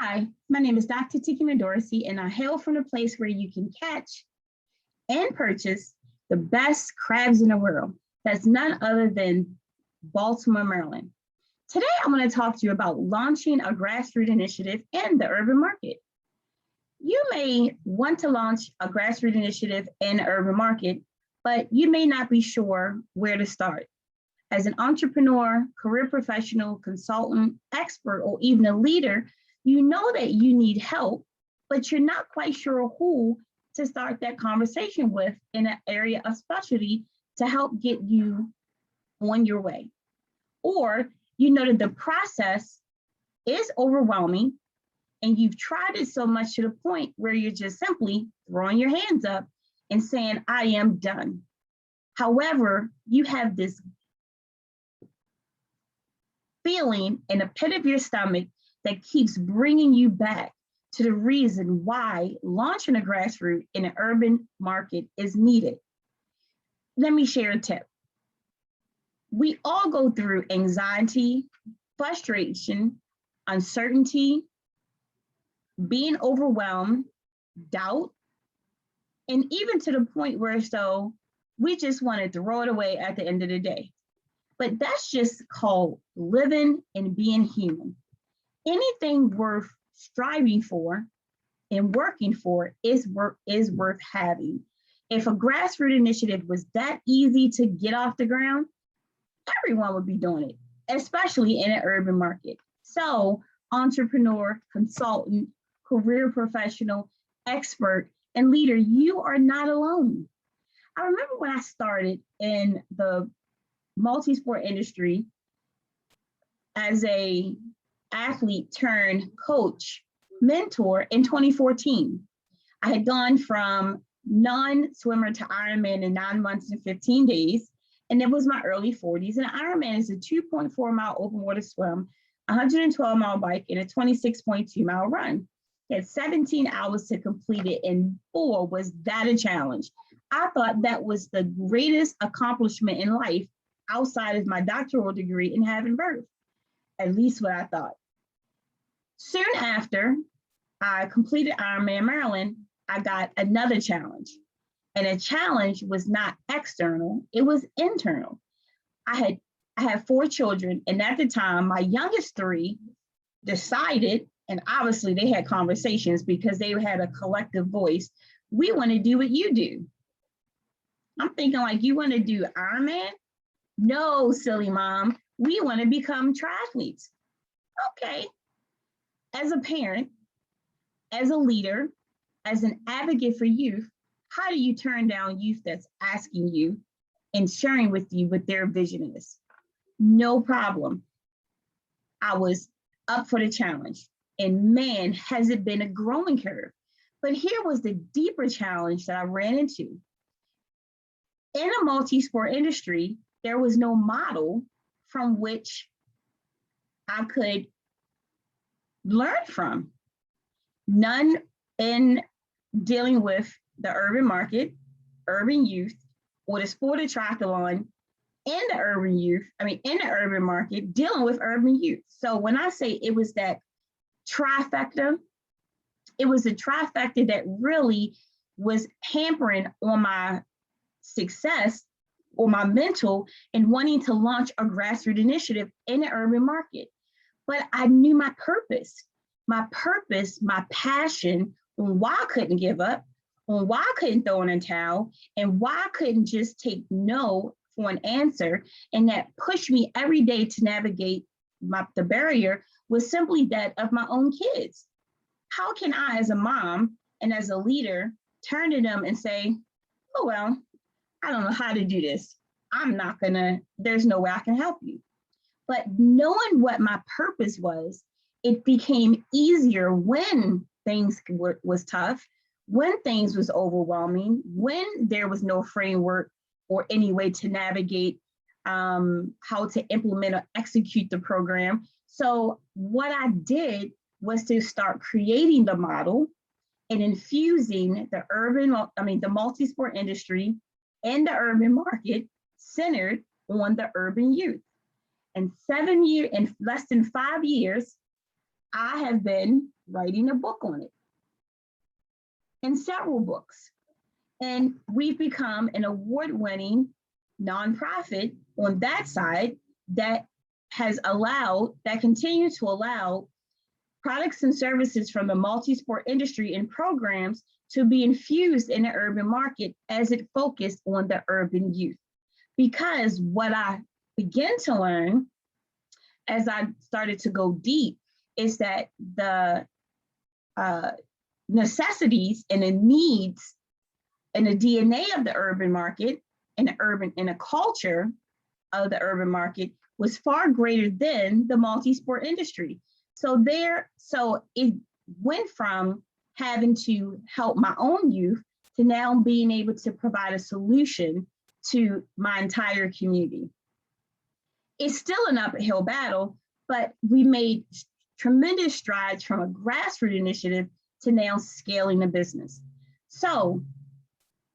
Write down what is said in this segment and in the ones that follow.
Hi, my name is Dr. Tikina Dorsey, and I hail from the place where you can catch and purchase the best crabs in the world. That's none other than Baltimore, Maryland. Today, I'm going to talk to you about launching a grassroots initiative in the urban market. You may want to launch a grassroots initiative in the urban market, but you may not be sure where to start. As an entrepreneur, career professional, consultant, expert, or even a leader, you know that you need help, but you're not quite sure who to start that conversation with in an area of specialty to help get you on your way. Or you know that the process is overwhelming and you've tried it so much to the point where you're just simply throwing your hands up and saying, I am done. However, you have this feeling in the pit of your stomach that keeps bringing you back to the reason why launching a grassroots in an urban market is needed. Let me share a tip. We all go through anxiety, frustration, uncertainty, being overwhelmed, doubt, and even to the point where we just want to throw it away at the end of the day. But that's just called living and being human. Anything worth striving for and working for is worth having. If a grassroots initiative was that easy to get off the ground, everyone would be doing it, especially in an urban market. So, entrepreneur, consultant, career professional, expert, and leader, you are not alone. I remember when I started in the multi-sport industry as a athlete turned coach, mentor in 2014. I had gone from non-swimmer to Ironman in 9 months and 15 days. And it was my early 40s. And Ironman is a 2.4 mile open water swim, 112 mile bike, and a 26.2 mile run. It had 17 hours to complete it, and boy, was that a challenge. I thought that was the greatest accomplishment in life outside of my doctoral degree in having birth. At least what I thought. Soon after I completed Ironman Maryland, I got another challenge. And the challenge was not external, it was internal. I had 4 children, and at the time, my youngest 3 decided, and obviously they had conversations because they had a collective voice, we want to do what you do. I'm thinking like, you want to do Ironman? No, silly mom. We want to become triathletes. Okay. As a parent, as a leader, as an advocate for youth, how do you turn down youth that's asking you and sharing with you what their vision is? No problem. I was up for the challenge. And man, has it been a growing curve. But here was the deeper challenge that I ran into. In a multi-sport industry, there was no model from which I could learn from. None in dealing with the urban market, urban youth, or the sport of triathlon in the urban market, dealing with urban youth. So when I say it was that trifecta, it was a trifecta that really was hampering on my success or my mental in wanting to launch a grassroots initiative in the urban market. But I knew my purpose, my passion on why I couldn't give up, on why I couldn't throw in a towel, and why I couldn't just take no for an answer. And that pushed me every day to navigate the barrier was simply that of my own kids. How can I, as a mom and as a leader, turn to them and say, oh, well, I don't know how to do this. There's no way I can help you. But knowing what my purpose was, it became easier when things was tough, when things was overwhelming, when there was no framework or any way to navigate how to implement or execute the program. So what I did was to start creating the model and infusing the multi-sport industry and the urban market centered on the urban youth. In less than 5 years, I have been writing a book on it and several books. And we've become an award-winning nonprofit on that side that continues to allow products and services from the multi-sport industry and programs to be infused in the urban market as it focused on the urban youth. Because what I began to learn as I started to go deep is that the necessities and the needs and the DNA of the urban market and the culture of the urban market was far greater than the multi-sport industry. So it went from having to help my own youth to now being able to provide a solution to my entire community. It's still an uphill battle, but we made tremendous strides from a grassroots initiative to now scaling the business. So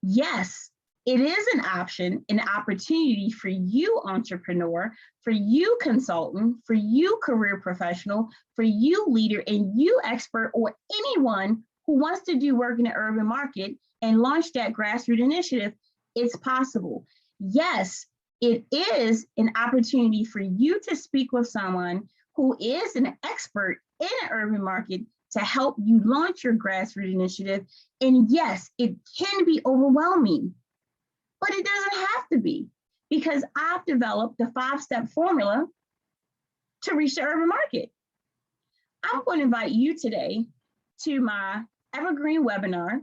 yes, it is an option, an opportunity for you entrepreneur, for you consultant, for you career professional, for you leader and you expert, or anyone who wants to do work in the urban market and launch that grassroots initiative. It's possible. Yes, it is an opportunity for you to speak with someone who is an expert in an urban market to help you launch your grassroots initiative. And yes, it can be overwhelming, but it doesn't have to be, because I've developed the 5-step formula to reach the urban market. I'm going to invite you today to my evergreen webinar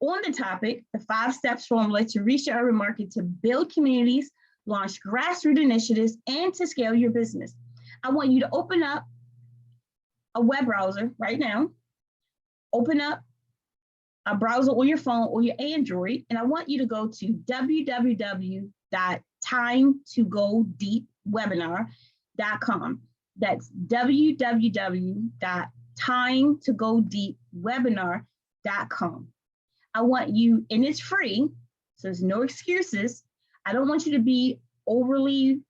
on the topic, the 5 steps formula to reach the urban market, to build communities, launch grassroots initiatives, and to scale your business. I want you to open up a web browser right now, open up a browser on your phone or your Android, and I want you to go to www.timetogodeepwebinar.com. That's www.timetogodeepwebinar.com. I want you, and it's free, so there's no excuses. I don't want you to be overly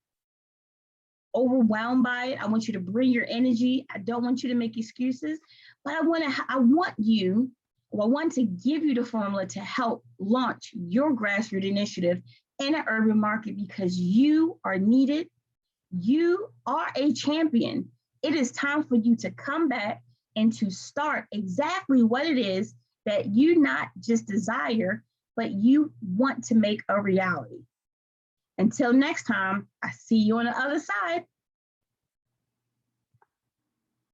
overwhelmed by it. I want you to bring your energy. I don't want you to make excuses, but I want to give you the formula to help launch your grassroots initiative in an urban market, because you are needed. You are a champion. It is time for you to come back and to start exactly what it is that you not just desire, but you want to make a reality. Until next time, I see you on the other side.